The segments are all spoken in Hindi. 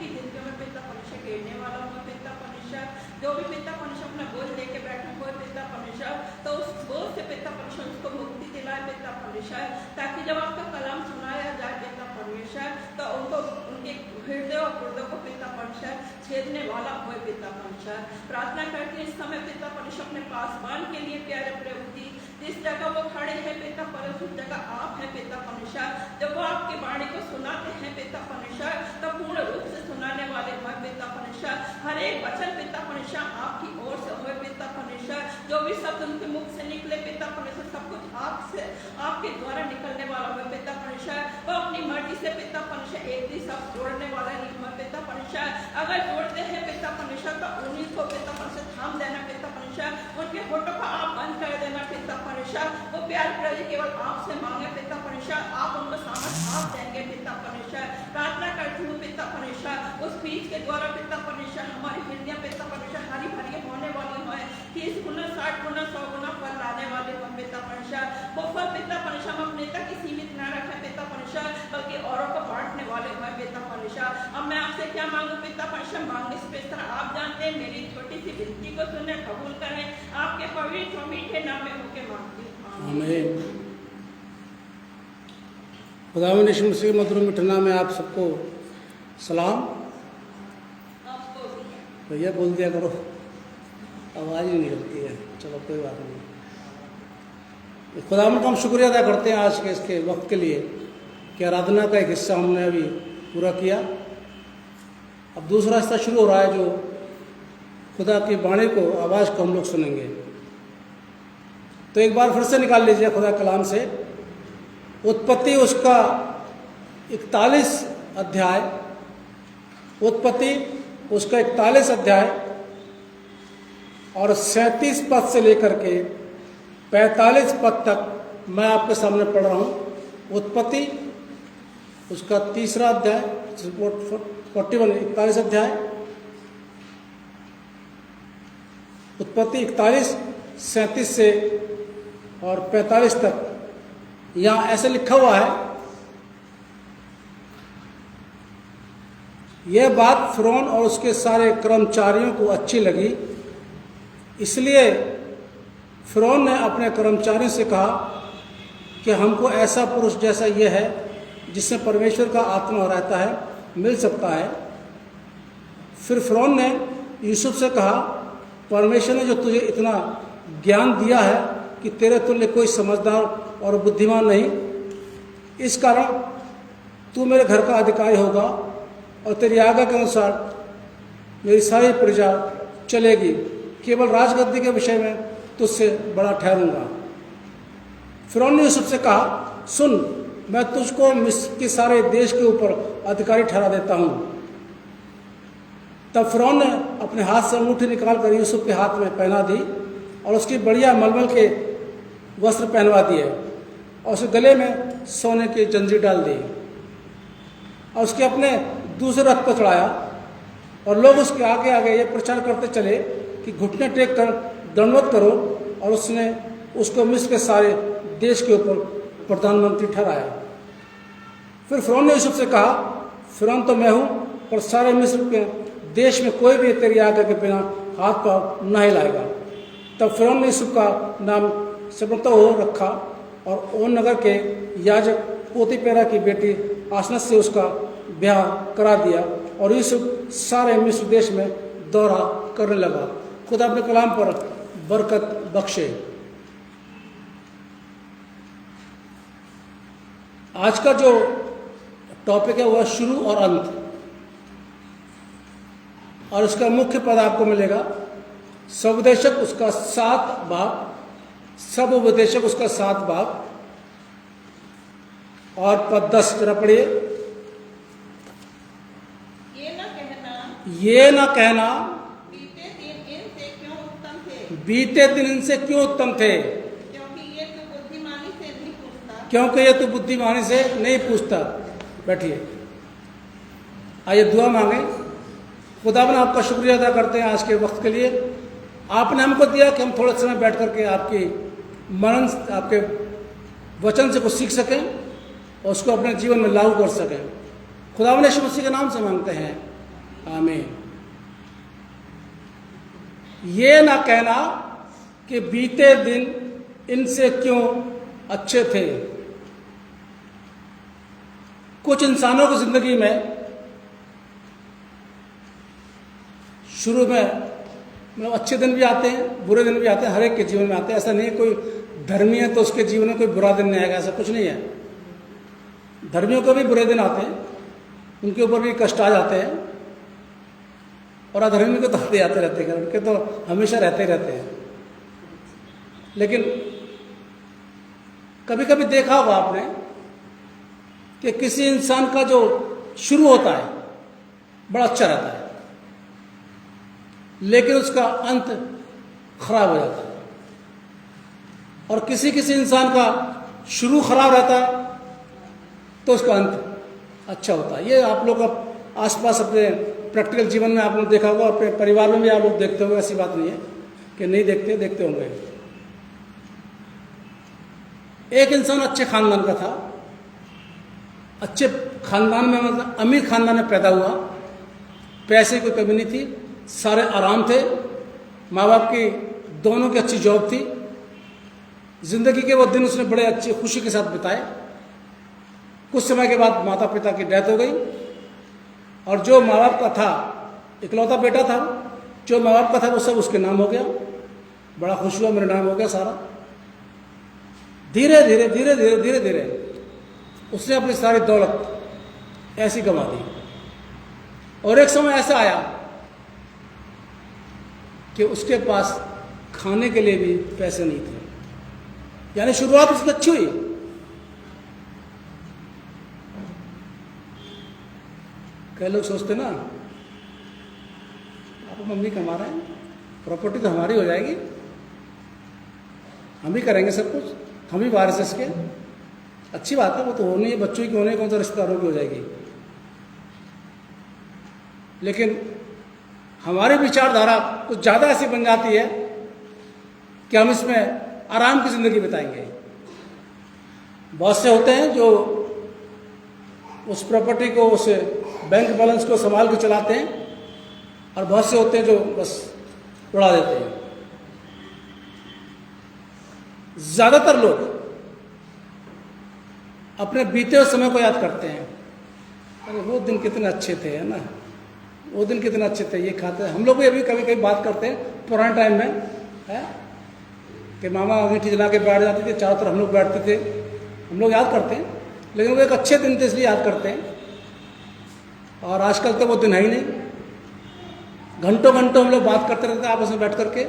की जिंदगी में पिता परमेश्वर घेरने वाला हो पिता परमेश्वर, जो भी पिता परमेश्वर अपना बोझ लेके बैठे हुए पिता परमेश्वर, तो उस बोझ से पिता परमेश्वर उसको मुक्ति दिलाए पिता परमेश्वर, ताकि जब आपका कलाम सुनाया जाए पिता परमेश्वर तो उनको उनके हृदय और गुर्दों को पिता परमेश्वर छेदने वाला हो पिता परमेश्वर। प्रार्थना करती है इस समय पिता परमेश्वर अपने पासवान के लिए प्यारे प्रभु जी, जिस जगह वो खड़े हैं पिता परमेश्वर, उस जगह आप हैं पिता परमेश्वर। जब वो आपकी वाणी को सुनाते हैं पिता परमेश्वर तो पूर्ण रूप से सुनाने वाले हो पिता परमेश्वर। हर एक वचन पिता परमेश्वर आपकी ओर से हो पिता परमेश्वर। जो भी शब्द उनके मुख से निकले पिता परमेश्वर, सब कुछ आपसे आपके द्वारा निकलने वाला हो पिता परमेश्वर। वो अपनी मर्जी से पिता परमेश्वर एक भी शब्द जोड़ने वाला नहीं हो पिता परमेश्वर। अगर जोड़ते हैं पिता परमेश्वर तो उन्हीं को पिता परमेश्वर थाम देना पिता परमेश्वर, उनके होठों को आप बंद कर देना पिता परमेश्वर। वो प्यार प्रभु केवल आपसे मांगे पिता परमेश्वर, आप उनको सामर्थ आप देंगे पिता परमेश्वर। प्रार्थना करती हूँ पिता परमेश्वर उस बीज के द्वारा पिता परमेश्वर हमारी हृदय पिता परमेश्वर हरी भरी होने वाली हो, 30 गुना 60 गुना 100 गुना फल लाने वाले हो पिता परमेश्वर। वो फल पिता परमेश्वर हम अपने तक ही सीमित न रखें पिता परमेश्वर, बल्कि औरों को बांटने वाले हो पिता परमेश्वर। अब मैं आपसे क्या मांगू पिता परमेश्वर, मांगने से बेहतर आप जानते हैं। मेरी छोटी सी विनती को सुने कबूल करें, आपके पवित्र और मीठे नाम में होके मांगती हूँ। आमीन। खुदावंद यीशु मसीह के मधुर मीठे नाम में आप सबको सलाम। आपको भी भैया बोल दिया करो, आवाज़ ही नहीं होती है। चलो कोई बात नहीं। खुदावंद का हम शुक्रिया अदा करते हैं आज के इसके वक्त के लिए कि आराधना का एक हिस्सा हमने अभी पूरा किया। अब दूसरा हिस्सा शुरू हो रहा है जो खुदा की वाणी को आवाज़ को हम लोग सुनेंगे। तो एक बार फिर से निकाल लीजिए खुदा कलाम से उत्पत्ति उसका 41 अध्याय, उत्पत्ति उसका 41 अध्याय और 37 पद से लेकर के 45 पद तक मैं आपके सामने पढ़ रहा हूँ। उत्पत्ति उसका 3रा अध्याय 41 अध्याय, उत्पत्ति 41 37 से और 45 तक। यहाँ ऐसे लिखा हुआ है, यह बात फ़िरौन और उसके सारे कर्मचारियों को अच्छी लगी, इसलिए फ़िरौन ने अपने कर्मचारियों से कहा कि हमको ऐसा पुरुष जैसा यह है जिसमें परमेश्वर का आत्मा रहता है मिल सकता है। फिर फ़िरौन ने यूसुफ से कहा, परमेश्वर ने जो तुझे इतना ज्ञान दिया है कि तेरे तुल्य कोई समझदार और बुद्धिमान नहीं, इस कारण तू मेरे घर का अधिकारी होगा और तेरी आज्ञा के अनुसार मेरी सारी प्रजा चलेगी। केवल राजगद्दी के विषय में तुझसे बड़ा ठहरूंगा। फ़िरौन ने यूसुफ से कहा, सुन, मैं तुझको मिस्र के सारे देश के ऊपर अधिकारी ठहरा देता हूँ। तब फ़िरौन ने अपने हाथ से अंगूठी निकाल कर यूसुफ के हाथ में पहना दी और उसकी बढ़िया मलमल के वस्त्र पहनवा दिए और उसके गले में सोने की जंजीर डाल दी और उसके अपने दूसरे रथ पर चढ़ाया। और लोग उसके आगे आगे ये प्रचार करते चले कि घुटने टेक कर दंडवत करो, और उसने उसको मिस्र के सारे देश के ऊपर प्रधानमंत्री ठहराया। फिर फ़िरौन ने यूसुफ से कहा, फ़िरौन तो मैं हूँ, पर सारे मिस्र के देश में कोई भी तेरी आज्ञा के बिना हाथ पाँव न हिलाएगा। तब फ़िरौन ने यूसुफ का नाम सबतोह रखा और ओन नगर के याजक पोतीपेरा की बेटी आसनत से उसका ब्याह करा दिया और यूसुफ सारे मिस्र देश में दौरा करने लगा। खुदा अपने कलाम पर बरकत बख्शे। आज का जो टॉपिक है वह शुरू और अंत, और उसका मुख्य पद आपको मिलेगा सबोपदेशक उसका 7 भाग, सबोपदेशक उसका 7 भाग और पद 10 जरा पढ़िए। ये न कहना बीते दिन इनसे क्यों उत्तम थे, क्योंकि ये तो बुद्धिमानी से नहीं पूछता। बैठिए, आइए दुआ मांगे। खुदावन आपका शुक्रिया अदा करते हैं आज के वक्त के लिए। आपने हमको दिया कि हम थोड़े समय बैठ करके आपकी मनन, आपके वचन से कुछ सीख सकें और उसको अपने जीवन में लागू कर सकें। खुदावन यीशु मसीह के नाम से मांगते हैं, आमीन। ये ना कहना कि बीते दिन इनसे क्यों अच्छे थे। कुछ इंसानों की जिंदगी में शुरू में मतलब अच्छे दिन भी आते हैं, बुरे दिन भी आते हैं, हर एक के जीवन में आते हैं। ऐसा नहीं है कोई धर्मी है तो उसके जीवन में कोई बुरा दिन नहीं आएगा, ऐसा कुछ नहीं है। धर्मियों को भी बुरे दिन आते हैं, उनके ऊपर भी कष्ट आ जाते हैं, और अधर्मी को तो आते रहते हैं, उनके तो हमेशा रहते रहते हैं। लेकिन कभी कभी देखा होगा आपने कि किसी इंसान का जो शुरू होता है बड़ा अच्छा रहता है, लेकिन उसका अंत खराब हो जाता है। और किसी किसी इंसान का शुरू खराब रहता है तो उसका अंत अच्छा होता है। ये आप लोग आसपास अपने प्रैक्टिकल जीवन में आप लोग देखा होगा, और अपने परिवार में भी आप लोग देखते होंगे। ऐसी बात नहीं है कि नहीं देखते, देखते होंगे। एक इंसान अच्छे खानदान का था, अच्छे खानदान में मतलब अमीर खानदान में पैदा हुआ, पैसे की कोई कमी नहीं थी, सारे आराम थे, माँ बाप की दोनों की अच्छी जॉब थी, जिंदगी के वो दिन उसने बड़े अच्छी खुशी के साथ बिताए। कुछ समय के बाद माता पिता की डेथ हो गई, और जो माँ बाप का था, इकलौता बेटा था, जो माँ बाप का था वो सब उसके नाम हो गया। बड़ा खुश हुआ, मेरा नाम हो गया सारा। धीरे धीरे धीरे धीरे धीरे धीरे उसने अपनी सारी दौलत ऐसी गंवा दी। और एक समय ऐसा आया कि उसके पास खाने के लिए भी पैसे नहीं थे। यानी शुरुआत उसकी अच्छी हुई, कई लोग सोचते ना आप मम्मी कमा रहे हैं, प्रॉपर्टी तो हमारी हो जाएगी, हम ही करेंगे सब कुछ, हम ही वारिस इसके। अच्छी बात है, वो तो होनी है, बच्चों की होने, कौन सा रिश्तेदारों की हो जाएगी। लेकिन हमारी विचारधारा कुछ ज़्यादा ऐसी बन जाती है कि हम इसमें आराम की ज़िंदगी बिताएंगे। बहुत से होते हैं जो उस प्रॉपर्टी को, उस बैंक बैलेंस को संभाल के चलाते हैं, और बहुत से होते हैं जो बस उड़ा देते हैं। ज़्यादातर लोग अपने बीते हुए समय को याद करते हैं, अरे वो दिन कितने अच्छे थे, है ना, वो दिन कितने अच्छे थे, ये खाते हैं। हम लोग भी अभी कभी कभी बात करते हैं पुराने टाइम में, है कि मामा अंगीठी जला के बैठ जाते थे, चारों तरफ हम लोग बैठते थे, हम लोग याद करते हैं। लेकिन वो एक अच्छे दिन थे इसलिए याद करते हैं। और आजकल तो वो दिन है ही नहीं। घंटों घंटों हम लोग बात करते रहते हैं आपस में बैठ करके,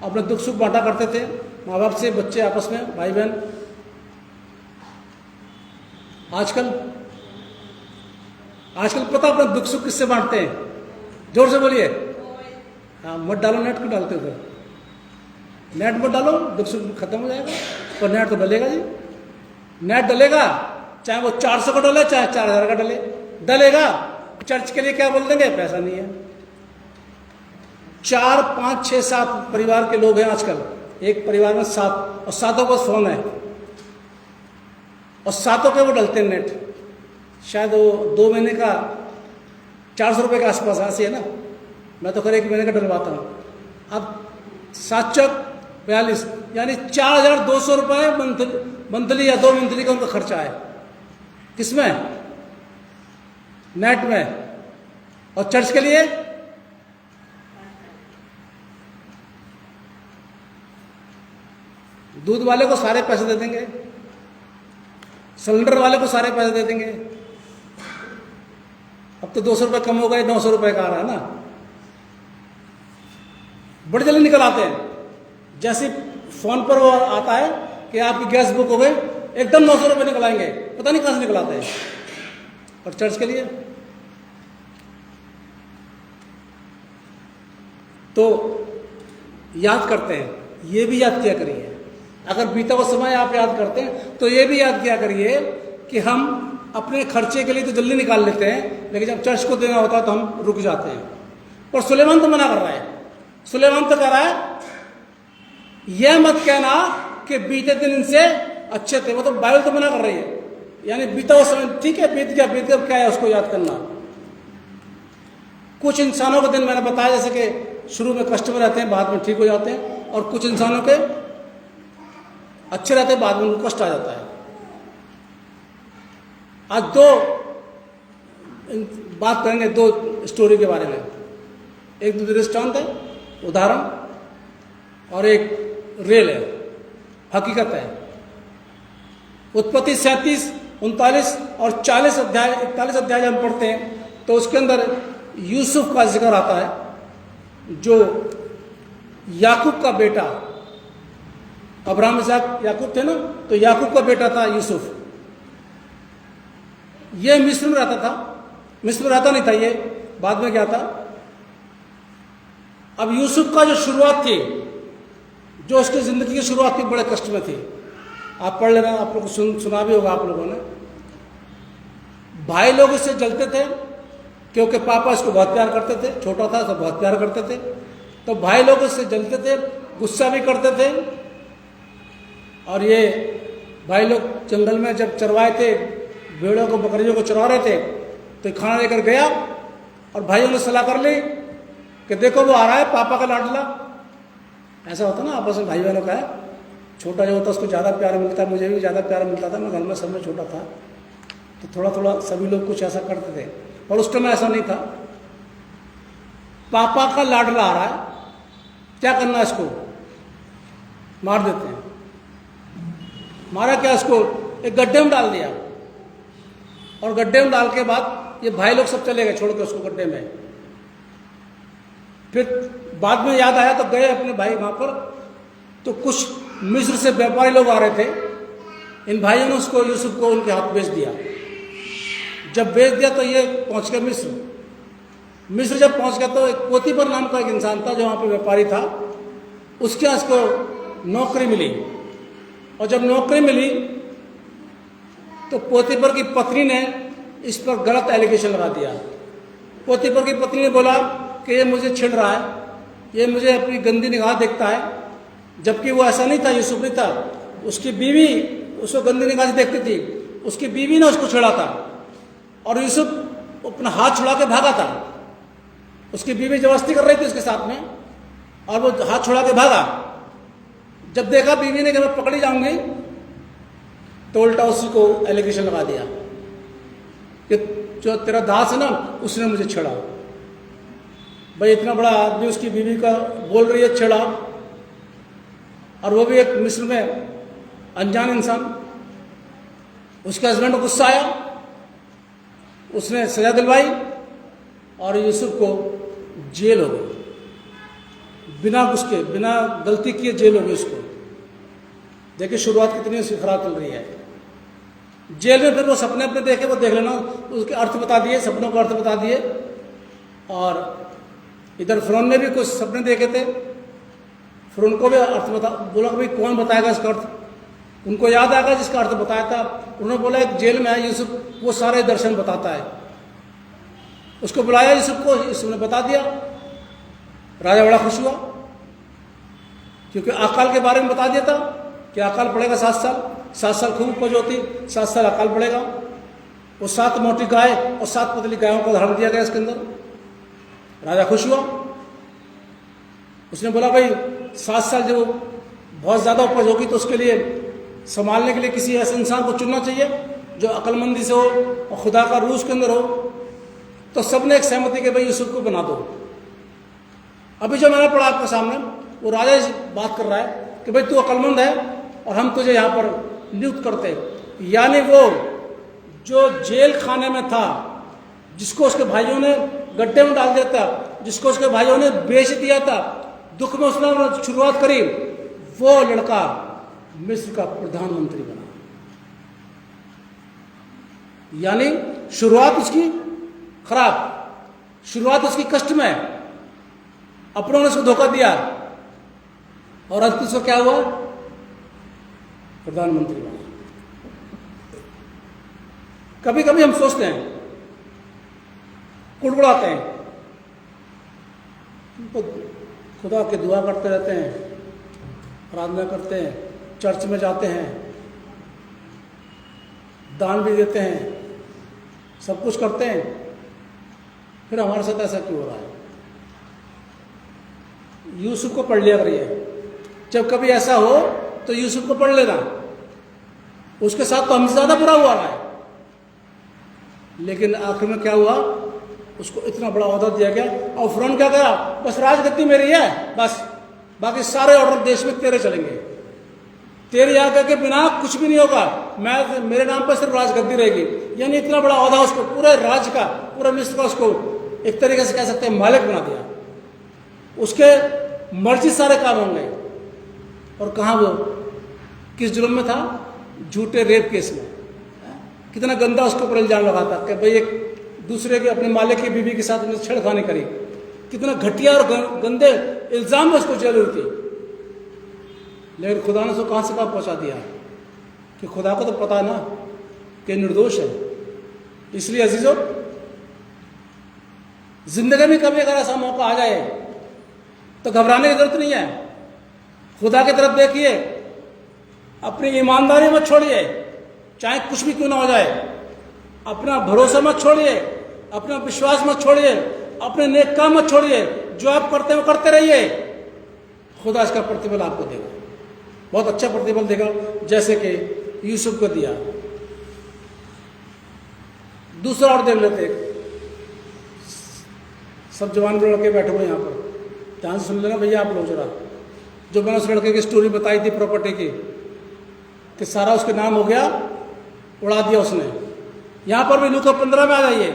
अपने दुख सुख बांटा करते थे, माँ बाप से, बच्चे आपस में, भाई बहन। आजकल पता अपना दुख सुख किससे बांटते हैं? जोर से बोलिए। हाँ, मत डालो, नेट क्यों डालते हो? नेट मत डालो, दुख सुख खत्म हो जाएगा। और नेट तो डलेगा जी, नेट डलेगा, चाहे वो 400 का डले, चाहे 4000 का डले, डलेगा। चर्च के लिए क्या बोल देंगे? पैसा नहीं है। 4, 5, 6, 7 परिवार के लोग हैं आजकल, एक परिवार में 7, और 7 को फोन है, और 7 के वो डलते हैं नेट। शायद वो 2 महीने का 400 रुपये के आसपास ऐसे है ना। मैं तो खैर 1 महीने का डलवाता हूँ। अब 7 चौक 42, यानी 4200 रुपये मंथली या 2 मंथली का उनका खर्चा है। किसमें? नेट में। और चर्च के लिए दूध वाले को सारे पैसे दे देंगे, सिलेंडर वाले को सारे पैसे दे देंगे। अब तो 200 रुपये कम हो गए, 900 रुपये का आ रहा है ना। बड़े जल्दी निकल आते हैं। जैसे फोन पर वो आता है कि आपकी गैस बुक हो गई, एकदम 900 रुपये निकल आएंगे, पता नहीं कहां से निकल आते हैं। और चर्च के लिए तो याद करते हैं, ये भी याद किया करिए। अगर बीता हुआ समय आप याद करते हैं तो ये भी याद किया करिए कि हम अपने खर्चे के लिए तो जल्दी निकाल लेते हैं, लेकिन जब चर्च को देना होता है तो हम रुक जाते हैं। और सुलेमान तो मना कर रहा है। सुलेमान तो कह रहा है, यह मत कहना कि बीते दिन इनसे अच्छे थे। मतलब बाइबल तो मना कर रही है, यानी बीता हुआ समय ठीक है, बीत गया, क्या है उसको याद करना। कुछ इंसानों के दिन मैंने बताया जैसे कि शुरू में कष्ट में रहते हैं, बाद में ठीक हो जाते हैं, और कुछ इंसानों के अच्छे रहते हैं, बाद में उनको कष्ट आ जाता है। आज बात करेंगे दो स्टोरी के बारे में। एक दृष्टांत है, उदाहरण, और एक रियल है, हकीकत है। उत्पत्ति 37, 39 और 41 अध्याय हम पढ़ते हैं तो उसके अंदर यूसुफ का जिक्र आता है, जो याकूब का बेटा, अब्राहम इसाक याकूब थे ना, तो याकूब का बेटा था यूसुफ। ये मिस्र में रहता था, मिस्र में रहता नहीं था, ये बाद में क्या था। अब यूसुफ का जो शुरुआत थी, जो उसकी जिंदगी की शुरुआत थी, बड़े कष्ट में थी। आप पढ़ लेना, आप लोग को सुना भी होगा आप लोगों ने। भाई लोग इससे जलते थे क्योंकि पापा इसको बहुत प्यार करते थे, छोटा था तो बहुत प्यार करते थे, तो भाई लोग इससे जलते थे, गुस्सा भी करते थे। और ये भाई लोग जंगल में जब चरवाए थे, भेड़ों को बकरियों को चरा रहे थे, तो खाना लेकर गया और भाइयों ने सलाह कर ली कि देखो वो आ रहा है पापा का लाडला। ऐसा होता ना आपस में भाई बहनों का, है छोटा जो होता उसको ज़्यादा प्यार मिलता है, मुझे भी ज़्यादा प्यार मिलता था, मैं घर में सब में छोटा था, तो थोड़ा थोड़ा सभी लोग कुछ ऐसा करते थे। और उस टाइम ऐसा नहीं था, पापा का लाडला आ रहा है, क्या करना है, इसको मार देते हैं। मारा क्या, इसको एक गड्ढे में डाल दिया, और गड्ढे में डाल के बाद ये भाई लोग सब चले गए छोड़ के उसको गड्ढे में। फिर बाद में याद आया तो गए अपने भाई वहां पर, तो कुछ मिस्र से व्यापारी लोग आ रहे थे, इन भाइयों ने उसको, यूसुफ को उनके हाथ बेच दिया। जब बेच दिया तो ये पहुंच गया मिस्र। मिस्र जब पहुंच गया तो एक पोतीफर नाम का एक इंसान था जो वहां पे व्यापारी था, उसके यहाँ इसको नौकरी मिली। और जब नौकरी मिली तो पोतीफर की पत्नी ने इस पर गलत एलिगेशन लगा दिया। पोतीफर की पत्नी ने बोला कि ये मुझे छेड़ रहा है, ये मुझे अपनी गंदी निगाह देखता है, जबकि वो ऐसा नहीं था, यूसुफ नहीं था, उसकी बीवी उसको गंदी निगाह से देखती थी, उसकी बीवी ने उसको छेड़ा था, और यूसुफ अपना हाथ छुड़ा के भागा था। उसकी बीवी जबरदस्ती कर रही थी उसके साथ में, और वो हाथ छुड़ा के भागा। जब देखा बीवी ने कि मैं पकड़ी जाऊंगी, तो उल्टा उसी को एलिगेशन लगा दिया कि जो तेरा दास है ना, उसने मुझे छेड़ा। भाई इतना बड़ा आदमी उसकी बीवी का बोल रही है छेड़ा, और वो भी एक मिस्र में अनजान इंसान। उसके हस्बैंड को गुस्सा आया, उसने सजा दिलवाई, और यूसुफ को जेल हो गई, बिना गलती किए जेल हो गई उसको। देखिए शुरुआत कितनी उसकी खराब चल रही है। जेल में फिर वो सपने अपने देखे, वो देख लेना, उसके अर्थ बता दिए, सपनों का अर्थ बता दिए। और इधर फिरौन ने भी कुछ सपने देखे थे, फिर उनको भी अर्थ बोला कि भाई कौन बताएगा इसका अर्थ। उनको याद आएगा जिसका अर्थ बताया था। उन्होंने बोला एक जेल में है यूसुफ, वो सारे दर्शन बताता है। उसको बुलाया यूसुफ को, यूसुफ ने बता दिया। राजा बड़ा खुश हुआ क्योंकि अकाल के बारे में बता दिया था कि अकाल पड़ेगा 7 साल, 7 साल खूब उपज होती, 7 साल अकाल पड़ेगा। वो 7 मोटी गाय और 7 पतली गायों को धारण दिया गया इसके अंदर। राजा खुश हुआ, उसने बोला भाई 7 साल जब बहुत ज़्यादा उपज होगी तो उसके लिए संभालने के लिए किसी ऐसे इंसान को चुनना चाहिए जो अक्लमंदी से हो और खुदा का रूह उसके अंदर हो। तो सबने एक सहमति के भाई यूसुफ को बना दो। अभी जो मैंने पढ़ा आपके सामने, वो राजा बात कर रहा है कि भाई तू अक्लमंद है और हम तुझे यहाँ पर नियुक्त करते। यानी वो जो जेल खाने में था, जिसको उसके भाइयों ने गड्ढे में डाल दिया था, जिसको उसके भाइयों ने बेच दिया था, दुख में उसने शुरुआत करी, वो लड़का मिस्र का प्रधानमंत्री बना। यानी शुरुआत उसकी खराब, शुरुआत उसकी कष्ट में, अपनों ने उसको धोखा दिया, और अंत उसको क्या हुआ, प्रधानमंत्री बना। कभी कभी हम सोचते हैं, कुड़कुड़ाते हैं, तो खुदा की दुआ करते रहते हैं, प्रार्थना करते हैं, चर्च में जाते हैं, दान भी देते हैं, सब कुछ करते हैं, फिर हमारे साथ ऐसा क्यों हो रहा है? यूसुफ को पढ़ लिया करिए, जब कभी ऐसा हो तो यूसुफ को पढ़ लेना। उसके साथ तो हमसे ज्यादा बुरा हुआ है, लेकिन आखिर में क्या हुआ, उसको इतना बड़ा ओहदा दिया गया और फौरन क्या करा, बस राजगद्दी मेरी है, बस बाकी सारे ऑर्डर देश में तेरे चलेंगे, तेरे आकर के बिना कुछ भी नहीं होगा, मैं मेरे नाम पर सिर्फ राजगद्दी रहेगी। यानी इतना बड़ा ओहदा उसको, पूरे राज्य का, पूरे मिस्र का उसको एक तरीके से कह सकते हैं मालिक बना दिया। उसके मर्जी सारे काम होंगे। और कहाँ वो किस जुर्म में था? झूठे रेप केस में। कितना गंदा उसके ऊपर इल्जाम लगा था कि भाई एक दूसरे के अपने मालिक की बीवी के साथ उसने छेड़खानी करी। कितना घटिया और गंदे इल्जाम में उसको जेल हुई थी, लेकिन खुदा ने उसको कहाँ से कहाँ पहुंचा दिया कि खुदा को तो पता है ना कि निर्दोष है। इसलिए अजीजों, जिंदगी में कभी अगर ऐसा मौका आ जाए तो घबराने की जरूरत नहीं है। खुदा की तरफ देखिए, अपनी ईमानदारी मत छोड़िए, चाहे कुछ भी क्यों ना हो जाए। अपना भरोसा मत छोड़िए, अपना विश्वास मत छोड़िए, अपने नेक काम मत छोड़िए। जो आप करते हो करते रहिए, खुदा इसका प्रतिफल आपको देगा, बहुत अच्छा प्रतिफल देगा, जैसे कि यूसुफ को दिया। दूसरा और देख लेते हैं। सब जवान लड़के बैठे हुए यहाँ पर, ध्यान से सुन लेना भैया आप लोग जरा। जो मैंने उस लड़के की स्टोरी बताई थी प्रॉपर्टी की, कि सारा उसके नाम हो गया, उड़ा दिया उसने। यहाँ पर भी लूका 15 में आ जाइए,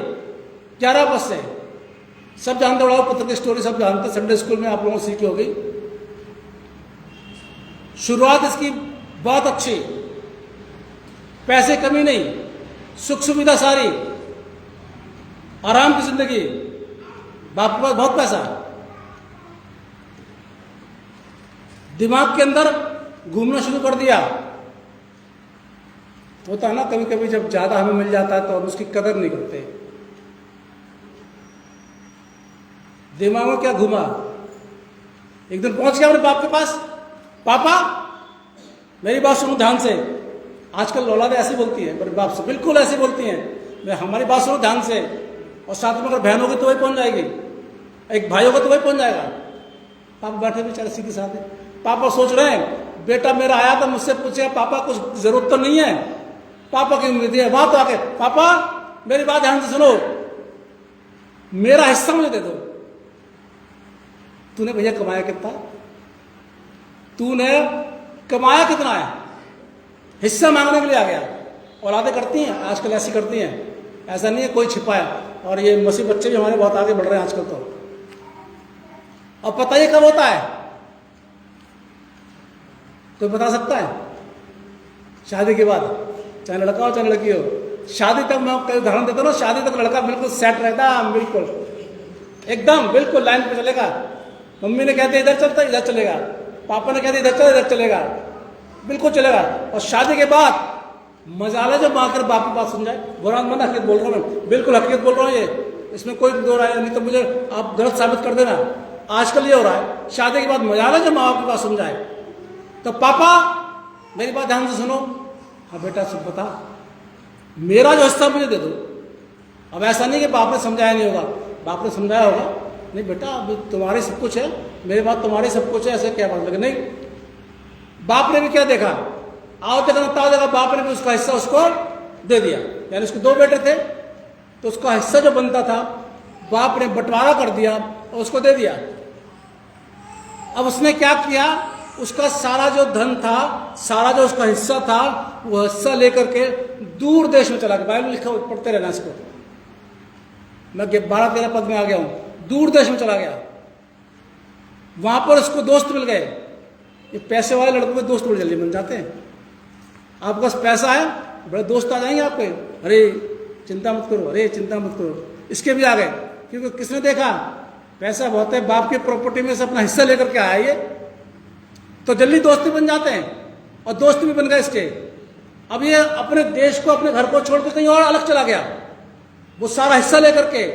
11 पद से। सब जानते, उड़ाओ पुत्र की स्टोरी सब जानते, संडे स्कूल में आप लोगों से सीखी होगी। शुरुआत इसकी बहुत अच्छी, पैसे कमी नहीं, सुख सुविधा सारी, आराम की जिंदगी, बाप के पास बहुत पैसा, दिमाग के अंदर घूमना शुरू कर दिया। होता है ना कभी कभी जब ज्यादा हमें मिल जाता है तो हम उसकी कदर नहीं करते। दिमाग में क्या घूमा, एक दिन पहुंच गया अपने बाप के पास, पापा मेरी बात सुनो ध्यान से। आजकल औलादें ऐसी बोलती है मेरे बाप से, बिल्कुल ऐसी बोलती हैं, हमारी बात सुनो ध्यान से। और साथ में अगर बहन होगी तो वही पहुंच जाएगी, एक भाई होगा तो वही पहुंच जाएगा। पापा बैठे बेचारे सीधे साधे, पापा सोच रहे हैं बेटा मेरा आया था, मुझसे पूछे पापा कुछ जरूरत तो नहीं है, पापा की उम्मीद है। वहां तो आके पापा मेरी बात ध्यान से सुनो, मेरा हिस्सा मुझे दे दो। तूने भैया कमाया कितना, तूने कमाया कितना है, हिस्सा मांगने के लिए आ गया। औलादें करती हैं आजकल, ऐसी करती हैं, ऐसा नहीं है कोई छिपाया। और ये मसीह बच्चे भी हमारे बहुत आगे बढ़ रहे हैं आजकल तो। अब पता ही कब होता है, कोई बता सकता है? शादी के बाद, चाहे लड़का हो चाहे लड़की हो। शादी तक मैं कई उदाहरण देता हूँ, शादी तक लड़का बिल्कुल सेट रहता है, बिल्कुल एकदम बिल्कुल लाइन पे चलेगा। मम्मी ने कहते इधर चलता इधर चलेगा, पापा ने कहते इधर चल इधर चलेगा, बिल्कुल चलेगा। और शादी के बाद मजाला जब आकर बाप की बात सुन जाए, बुरा मन हकीकत बोल रहा हूँ मैं, बिल्कुल हकीकत बोल रहा हूँ, ये इसमें कोई दो राय नहीं, तो मुझे आप गलत साबित कर देना। आजकल ये हो रहा है, शादी के बाद मजाला जब माँ बाप की बात सुन जाए तो पापा मेरी बात ध्यान से सुनो, हाँ बेटा सब बता, मेरा जो हिस्सा मुझे दे दो। अब ऐसा नहीं कि बाप ने समझाया नहीं होगा, बाप ने समझाया होगा, नहीं बेटा अभी तुम्हारे सब कुछ है, मेरे बात तुम्हारी सब कुछ है, ऐसे क्या बात। लेकिन नहीं, बाप ने भी क्या देखा, आओ देखा ताओ देखा, बाप ने भी उसका हिस्सा उसको दे दिया। यानी उसके 2 बेटे थे तो उसका हिस्सा जो बनता था बाप ने बंटवारा कर दिया और उसको दे दिया। अब उसने क्या किया, उसका सारा जो धन था, सारा जो उसका हिस्सा था, वो हिस्सा लेकर के दूर देश में चला गया। बाइबल लिखा पढ़ते रहना इसको, मैं 12-13 पद में आ गया हूं। दूर देश में चला गया, वहां पर उसको दोस्त मिल गए। ये पैसे वाले लड़कों के दोस्त बड़े जल्दी बन जाते हैं। आपके पास पैसा है, बड़े दोस्त आ जाएंगे आपके, अरे चिंता मत करो, अरे चिंता मत करो। इसके भी आ गए, क्योंकि किसने देखा पैसा बहुत है, बाप की प्रॉपर्टी में से अपना हिस्सा लेकर के आया ये, तो जल्दी दोस्ती बन जाते हैं। और दोस्त भी बन गए इसके। अब ये अपने देश को, अपने घर को छोड़कर कहीं और अलग चला गया, वो सारा हिस्सा लेकर के,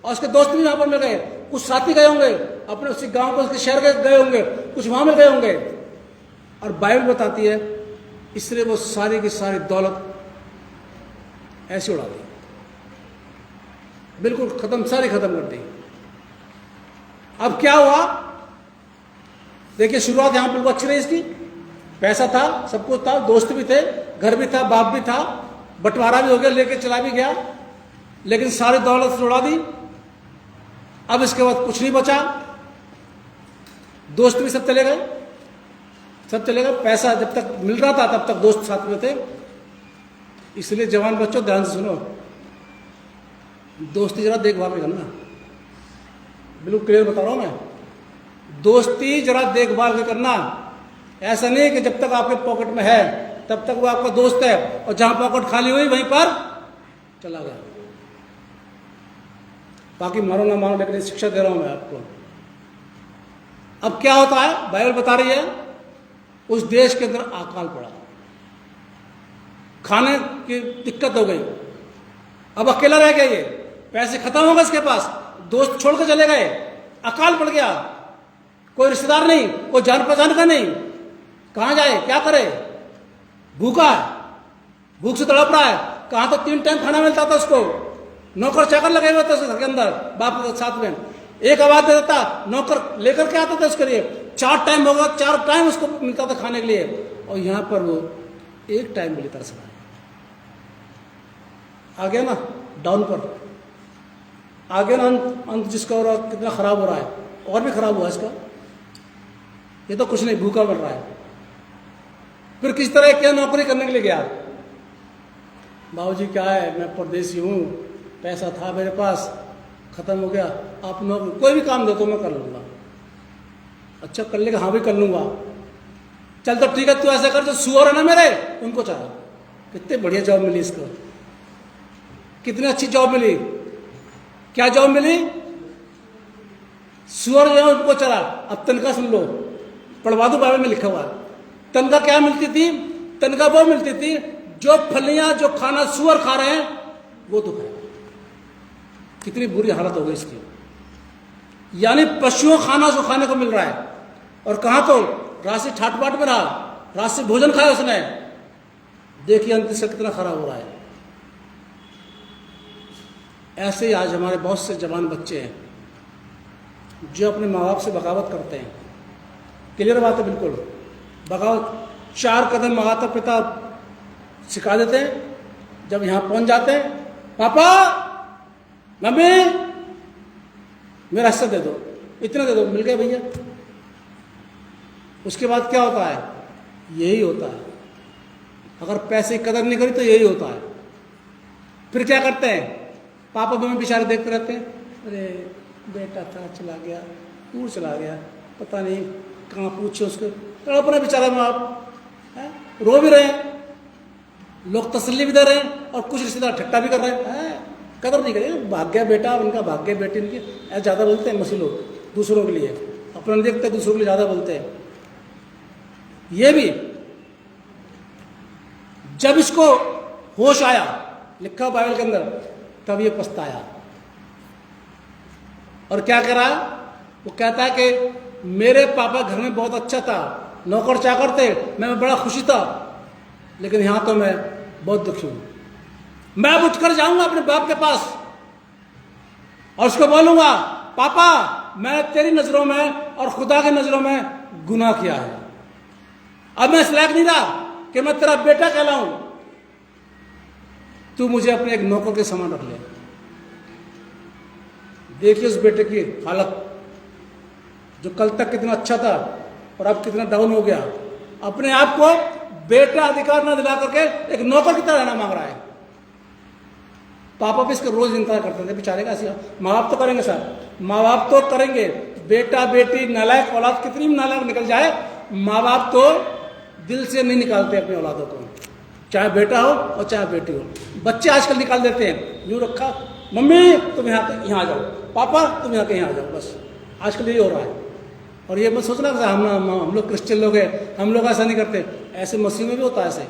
और उसके दोस्त भी वहां पर मिल गए। कुछ साथी गए होंगे अपने उसी गांव को, उसके शहर गए होंगे, कुछ वहां मिल गए होंगे। और बाइबल बताती है इसलिए वो सारी की सारी दौलत ऐसे उड़ा दी। बिल्कुल खत्म, सारी खत्म कर दी। अब क्या हुआ, देखिए शुरुआत यहां बिल्कुल अच्छी रही इसकी, पैसा था, सब कुछ था, दोस्त भी थे, घर भी था, बाप भी था, बंटवारा भी हो गया, लेके चला भी गया, लेकिन सारी दौलत उड़ा दी। अब इसके बाद कुछ नहीं बचा, दोस्त भी सब चले गए, सब चले गए। पैसा जब तक मिल रहा था तब तक दोस्त साथ में थे। इसलिए जवान बच्चों ध्यान से सुनो, दोस्ती जरा देखभाल में करना, बिल्कुल क्लियर बता रहा हूं मैं, दोस्ती जरा देखभाल के करना। ऐसा नहीं कि जब तक आपके पॉकेट में है तब तक वो आपका दोस्त है, और जहां पॉकेट खाली हुई वहीं पर चला गया। बाकी मानो ना मानो, लेकिन शिक्षा दे रहा हूं मैं आपको। अब क्या होता है, बाइबल बता रही है, उस देश के अंदर अकाल पड़ा, खाने की दिक्कत हो गई, अब अकेला रह गया, ये पैसे खत्म हो गए इसके पास, दोस्त छोड़ के चले गए, अकाल पड़ गया, कोई रिश्तेदार नहीं, कोई जान पहचान का नहीं, कहां जाए, क्या करे, भूखा है, भूख से तड़प रहा है। कहां तो 3 टाइम खाना मिलता था उसको, नौकर चाकर लगे हुए थे घर के अंदर, बाप के साथ में, एक आवाज दे देता, नौकर लेकर के आता था उसके लिए, 4 टाइम होगा, 4 टाइम उसको मिलता था खाने के लिए, और यहां पर वो 1 टाइम के लिए तरस रहा है। आ गया ना डाउन पर, आ गया ना अंत जिसका हो रहा, कितना खराब हो रहा है, और भी खराब हुआ इसका, ये तो कुछ नहीं, भूखा मर रहा है। फिर किस तरह क्या नौकरी करने के लिए गया, बाबूजी क्या है, मैं परदेसी हूं, पैसा था मेरे पास, खत्म हो गया, आप नौकरी कोई भी काम दो तो मैं कर लूंगा। अच्छा कर लेगा, हाँ भी कर लूंगा, चल तो ठीक है, तू ऐसा कर, जो सुअर है ना मेरे उनको चाह। कितनी बढ़िया जॉब मिली इसको, कितनी अच्छी जॉब मिली, क्या जॉब मिली, सुअर जो है उनको चला। अब तनख्वाह सुन लो, पढ़वा दो, बाइबल में लिखा हुआ है, तनख्वाह क्या मिलती थी, तनख्वाह वो मिलती थी जो फलियां, जो खाना सुअर खा रहे हैं वो तो खाए। कितनी बुरी हालत हो गई इसकी, यानी पशुओं खाना जो खाने को मिल रहा है, और कहां तो राशि ठाट बाट में रहा, राशि भोजन खाया उसने। देखिए अंत से कितना खराब हो रहा है। ऐसे ही आज हमारे बहुत से जवान बच्चे हैं जो अपने माँ बाप से बगावत करते हैं। क्लियर बात है, बिल्कुल बगावत। 4 कदम माता पिता सिखा देते हैं, जब यहां पहुंच जाते हैं, पापा मम्मी मेरा हिस्सा दे दो, इतना दे दो, मिल गया भैया। उसके बाद क्या होता है, यही होता है। अगर पैसे की कदर नहीं करी तो यही होता है। फिर क्या करते हैं, पापा मम्मी बेचारे देखते रहते हैं, अरे बेटा था चला गया, दूर चला गया, पता नहीं कहाँ, पूछे उसको, तो अपना बेचारा माँ बाप रो भी रहे हैं, लोग तसल्ली भी दे रहे हैं, और कुछ रिश्तेदार ठट्टा भी कर रहे हैं, कदर नहीं करेंगे, भाग्य बेटा उनका, भाग्य बेटी उनकी, ऐसा ज़्यादा बोलते हैं मसीह लोग दूसरों के लिए, अपना नहीं देखते, दूसरों के लिए ज़्यादा बोलते हैं। ये भी जब इसको होश आया, लिखा बाइबल के अंदर, तब ये पछताया, और क्या करा, वो कहता है कि मेरे पापा घर में बहुत अच्छा था, नौकर चाकर थे, मैं बड़ा खुशी था, लेकिन यहां तो मैं बहुत दुखी हूं। मैं अब उठकर जाऊंगा अपने बाप के पास और उसको बोलूंगा, पापा मैंने तेरी नजरों में और खुदा की नजरों में गुनाह किया है, अब मैं इस लायक नहीं रहा कि मैं तेरा बेटा कहलाऊं, तू मुझे अपने एक नौकर के समान रख ले। देखिए उस बेटे की हालत, जो कल तक कितना अच्छा था और अब कितना डाउन हो गया, अपने आप को बेटा अधिकार ना दिला करके एक नौकर की तरह रहना मांग रहा है। पापा भी इसका रोज इंतजार करते थे बेचारे का। ऐसी माँ बाप तो करेंगे सर, माँ बाप तो करेंगे, बेटा बेटी नालायक औलाद कितनी भी नालायक निकल जाए, माँ बाप तो दिल से नहीं निकालते अपने औलादों को, चाहे बेटा हो और चाहे बेटी हो। बच्चे आजकल निकाल देते हैं, यूं रखा, मम्मी तुम यहाँ आ जाओ, पापा तुम यहाँ कहीं आ जाओ, बस आजकल यही हो रहा है। और ये मत सोचना कि हम लोग क्रिश्चियन लोग हैं, हम लोग ऐसा नहीं करते, ऐसे मसीह में भी होता है ऐसे।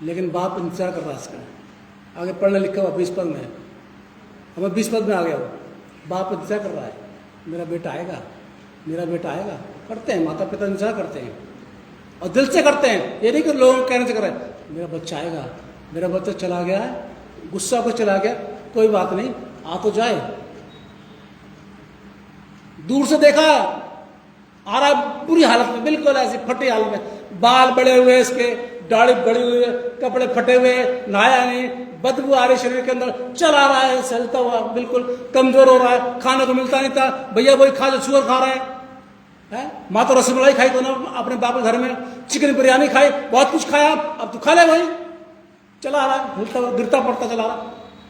लेकिन बाप इंतजार कर रहा है इसका, आगे पढ़ने लिखा हुआ 20 पद में, हमें 20 पद में आ गया, बाप इंतजार कर रहा है, मेरा बेटा आएगा, मेरा बेटा आएगा। करते हैं, माता पिता इंतजार करते हैं और दिल से करते हैं, ये नहीं कि लोगों को कहने से कर रहे हैं मेरा बच्चा आएगा, मेरा बच्चा चला गया है, गुस्सा को चला गया, कोई बात नहीं, आ तो जाए। दूर से देखा आ रहा है बुरी हालत में, बिल्कुल ऐसी फटी हालत में, बाल बड़े हुए इसके, दाढ़ी बड़ी हुई है, कपड़े फटे हुए, नहाया नहीं, बदबू आ रही शरीर के अंदर, चला रहा है चलता हुआ, बिल्कुल कमजोर हो रहा है, खाने को मिलता नहीं था, भैया वही खा जो सुअर खा रहा है? माँ तो रसमलाई खाई तो ना अपने बाप के घर में, चिकन बिरयानी खाई, बहुत कुछ खाया, अब तो खा ले वही, चला रहा है, हिलता हुआ गिरता पड़ता चला रहा।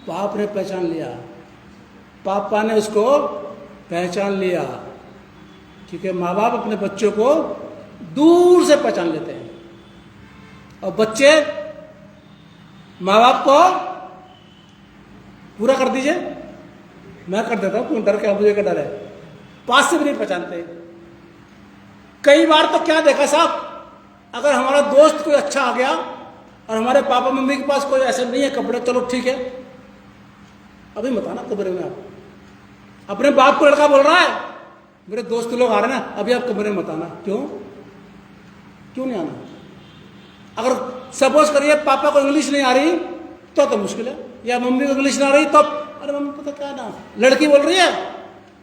बाप ने पहचान लिया, पापा ने उसको पहचान लिया, क्योंकि माँ बाप अपने बच्चों को दूर से पहचान लेते हैं, और बच्चे माँ बाप को पूरा कर दीजिए, मैं कर देता हूं, क्यों डर के, मुझे क्या डर है, पास से भी नहीं पहचानते। कई बार तो क्या देखा साहब, अगर हमारा दोस्त कोई अच्छा आ गया और हमारे पापा मम्मी के पास कोई ऐसे नहीं है कपड़े, चलो ठीक है, अभी मत आना कमरे में, आप अपने बाप को लड़का बोल रहा है, मेरे दोस्त लोग आ रहे हैं ना, अभी आप कमरे में मत आना। क्यों नहीं आना? अगर सपोज करिए पापा को इंग्लिश नहीं आ रही तो मुश्किल है, या मम्मी को इंग्लिश ना आ रही तो, अरे मम्मी पता क्या ना, लड़की बोल रही है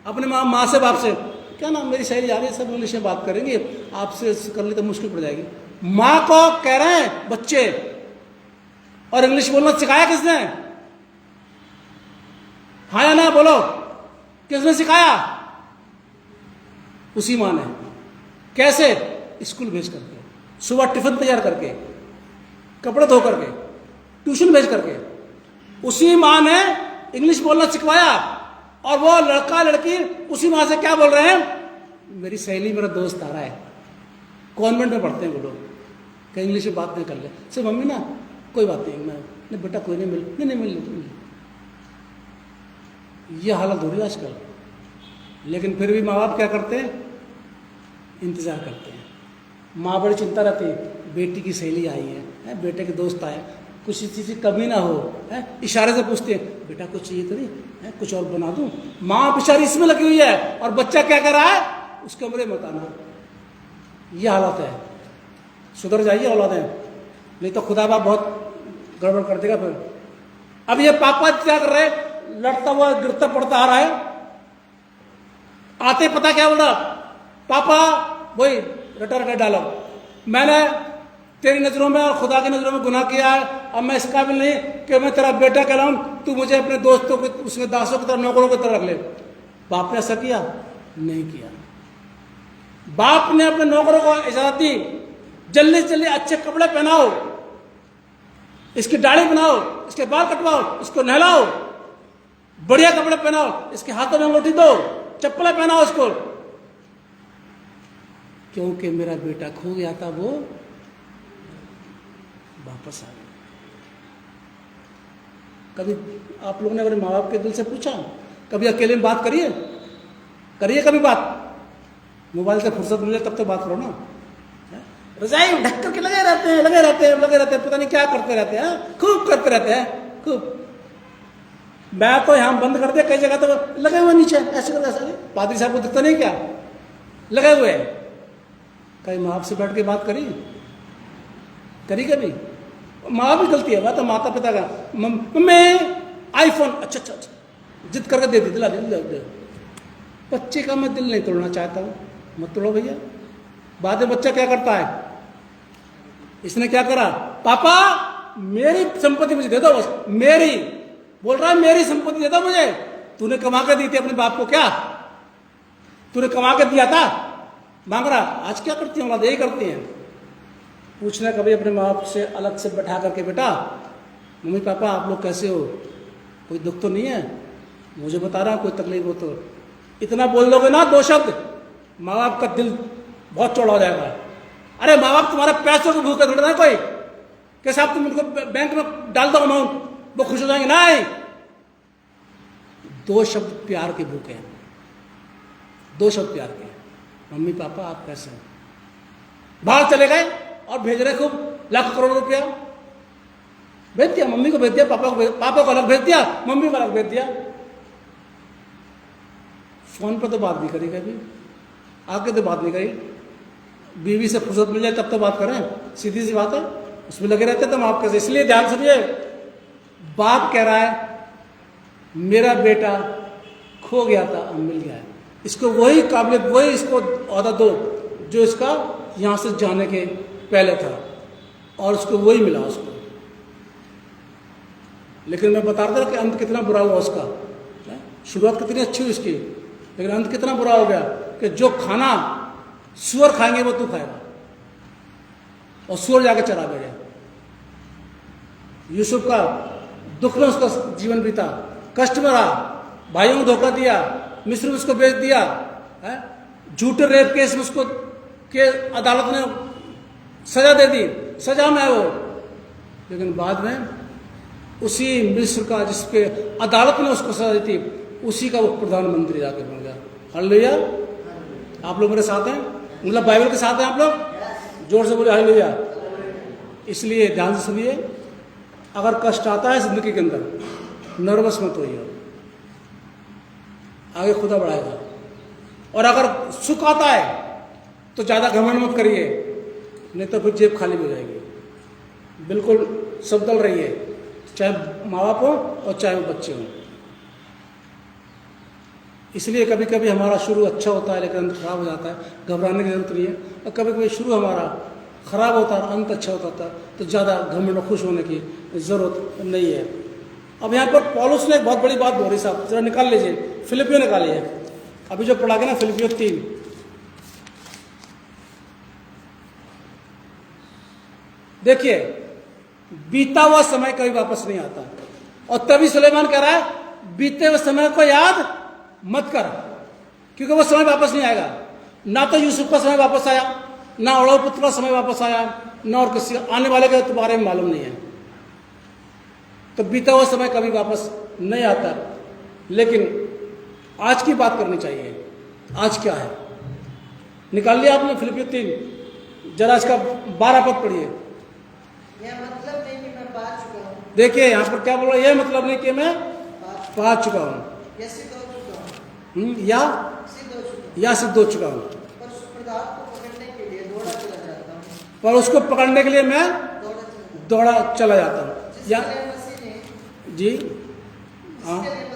अपने माँ से बाप से, क्या ना मेरी सहेली आ रही है, सब इंग्लिश में बात करेंगे, आपसे कर ली तो मुश्किल पड़ जाएगी। माँ को कह रहे हैं बच्चे, और इंग्लिश बोलना सिखाया किसने? हाँ या ना बोलो, किसने सिखाया? उसी माँ ने। कैसे? स्कूल भेज करके, सुबह टिफिन तैयार करके, कपड़े धो करके, ट्यूशन भेज करके, उसी माँ ने इंग्लिश बोलना सिखवाया। और वो लड़का लड़की उसी माँ से क्या बोल रहे हैं, मेरी सहेली मेरा दोस्त आ रहा है, कॉन्वेंट में पढ़ते हैं वो लोग, कहीं इंग्लिश में बात नहीं कर ले, सिर्फ मम्मी ना कोई बात नहीं, मैं बेटा कोई नहीं मिल। ये हालत हो रही है आजकल। लेकिन फिर भी माँ बाप क्या करते हैं, इंतजार करते हैं। माँ बड़ी चिंता रहती है, बेटी की सहेली आई है, बेटे के दोस्त आए, कुछ चीज़ की कमी ना हो, है? इशारे से पूछते हैं, बेटा कुछ चाहिए तो नहीं है, कुछ और बना दूं? माँ बेचारी इसमें लगी हुई है, और बच्चा क्या कर रहा है, उसके कमरे में बताना। ये हालत है, सुधर जाइए औलादें, नहीं तो खुदा बाप बहुत गड़बड़ कर देगा फिर। अब ये पापा क्या कर रहे हैं, लड़ता हुआ गिरता पड़ता आ रहा है, आते पता क्या बोल रहा, पापा वही रटा डालो, मैंने तेरी नजरों में और खुदा की नजरों में गुनाह किया है, अब मैं इस काबिल नहीं कि मैं तेरा बेटा कहलाऊं, तू मुझे अपने दोस्तों को, उसमें दासों की तरह, नौकरों की तरह रख ले। बाप ने ऐसा किया? नहीं किया। बाप ने अपने नौकरों को इजाजत दी, जल्दी से जल्दी अच्छे कपड़े पहनाओ, इसकी दाढ़ी बनाओ, इसके बाल कटवाओ, इसको नहलाओ, बढ़िया कपड़े पहनाओ, इसके हाथों में अंगूठी दो, चप्पलें पहनाओ इसको, क्योंकि मेरा बेटा खो गया था, वो वापस आ गया। कभी आप लोगों ने अपने माँ बाप के दिल से पूछा, कभी अकेले में बात करिए कभी बात, मोबाइल से फुर्सत मिले तब तो बात करो ना। रजाई ढक करके लगे रहते हैं, पता नहीं क्या करते रहते हैं, खूब करते रहते हैं खूब। मैं तो यहाँ बंद कर दिया, कई जगह तो लगे हुए नीचे ऐसे करते, ऐसे पादरी साहब को दिखता नहीं क्या, लगे हुए हैं। कहीं माँ बाप से बैठ के बात करी कभी? माँ भी गलती है, वह तो माता पिता का, मैं आईफोन, अच्छा जिद करके दे दी, दिला दे। बच्चे का मैं दिल नहीं तोड़ना चाहता हूँ, मत तोड़ो भैया। बाद में बच्चा क्या करता है, इसने क्या करा, पापा मेरी संपत्ति मुझे दे दो, बस मेरी, बोल रहा है मेरी संपत्ति दे दो मुझे, तूने कमा के दी थी अपने बाप को, क्या तूने कमा के दिया था, मांग रहा। आज क्या करती है औलाद, यही करती हैं। पूछना कभी अपने माँ बाप से अलग से बैठा करके, बेटा मम्मी पापा आप लोग कैसे हो, कोई दुख तो नहीं है, मुझे बता रहा कोई तकलीफ हो तो। इतना बोल दोगे ना 2 शब्द, माँ बाप का दिल बहुत चौड़ा हो जाएगा। अरे माँ बाप तुम्हारे पैसों के भूखे थोड़ा ना कोई, कैसे आप तुम उनको बैंक में डाल दो अमाउंट, वो खुश हो जाएंगे? नहीं, 2 शब्द प्यार के भूखे हैं, 2 शब्द प्यार के। मम्मी पापा आप कैसे हैं? बाहर चले गए और भेज रहे खूब लाख करोड़ रुपया, भेज दिया, मम्मी को भेज दिया, पापा को अलग भेज दिया, मम्मी को अलग भेज दिया। फोन पर तो बात नहीं करी कभी, आके तो बात नहीं करी। बीवी से फुर्सत मिल जाए तब तो बात करें, सीधी सी बात है, उसमें लगे रहते तो हम आप कैसे। इसलिए ध्यान सुनिए, बाप कह रहा है मेरा बेटा खो गया था अब मिल गया है, इसको वही काबिलियत, वही इसको ओहदा दो जो इसका यहाँ से जाने के पहले था, और उसको वही मिला उसको। लेकिन मैं बता रहा था कि अंत कितना बुरा हुआ उसका। शुरुआत कितनी अच्छी हुई उसकी, लेकिन अंत कितना बुरा हो गया कि जो खाना सूअर खाएंगे वो तू खाएगा, और सूअर जाके चरा गया। यूसुफ का दुख में उसका जीवन बीता, कष्ट में रहा, भाइयों को धोखा दिया, मिस्र में उसको बेच दिया, झूठे रेप केस में उसको के अदालत ने सजा दे दी, सजा में है वो। लेकिन बाद में उसी मिस्र का जिसके अदालत ने उसको सजा दी थी, उसी का वो प्रधानमंत्री जाके बन गया। हालेलुया। आप लोग मेरे साथ हैं, मतलब बाइबल के साथ हैं आप लोग? जोर से बोले हालेलुया। इसलिए ध्यान से सुनिए, अगर कष्ट आता है जिंदगी के अंदर, नर्वस मत होइए, आगे खुदा बढ़ाएगा। और अगर सुख आता है तो ज्यादा घमंड मत करिए, नहीं तो फिर जेब खाली हो जाएगी। बिल्कुल सबदल रहिए, चाहे माँ बाप हो और चाहे वो बच्चे हों। इसलिए कभी कभी हमारा शुरू अच्छा होता है लेकिन अंत खराब हो जाता है, घबराने की जरूरत नहीं है। और कभी कभी शुरू हमारा खराब होता है, अंत अच्छा होता है, तो ज़्यादा घमंड और खुश होने की जरूरत नहीं है। अब यहाँ पर पौलुस ने एक बहुत बड़ी बात बोली, साहब जरा निकाल लीजिए, फिलिपियो निकालिए, अभी जो पढ़ा गया ना फिलिपियो 3। देखिए, बीता हुआ समय कभी वापस नहीं आता, और तभी सुलेमान कह रहा है बीते हुए समय को याद मत कर, क्योंकि वो समय वापस नहीं आएगा। ना तो यूसुफ का समय वापस आया, ना ओढ़ो पुत्र का समय वापस आया, ना और किसी आने वाले का तो बारे में मालूम नहीं है। तो बीता हुआ समय कभी वापस नहीं आता। लेकिन आज की बात करनी चाहिए, आज क्या है निकाल लिया आपने फिलिपियो 3, जरा इसका 12 पद पढ़िए। यह मतलब नहीं कि मैं पा चुका हूँ। देखिए यहाँ पर क्या बोल रहा है, यह मतलब नहीं कि मैं पा चुका हूँ, या सिद्ध हो चुका हूँ, या सिद्ध हो चुका हूँ, पर उस पदार्थ को पकड़ने के लिए दौड़ा चला जाता हूँ, पर उसको पकड़ने के लिए मैं दौड़ा चला दौड़ा चला जाता हूँ। या जिसके लिए मसीह ने जी हाँ जिसके लिए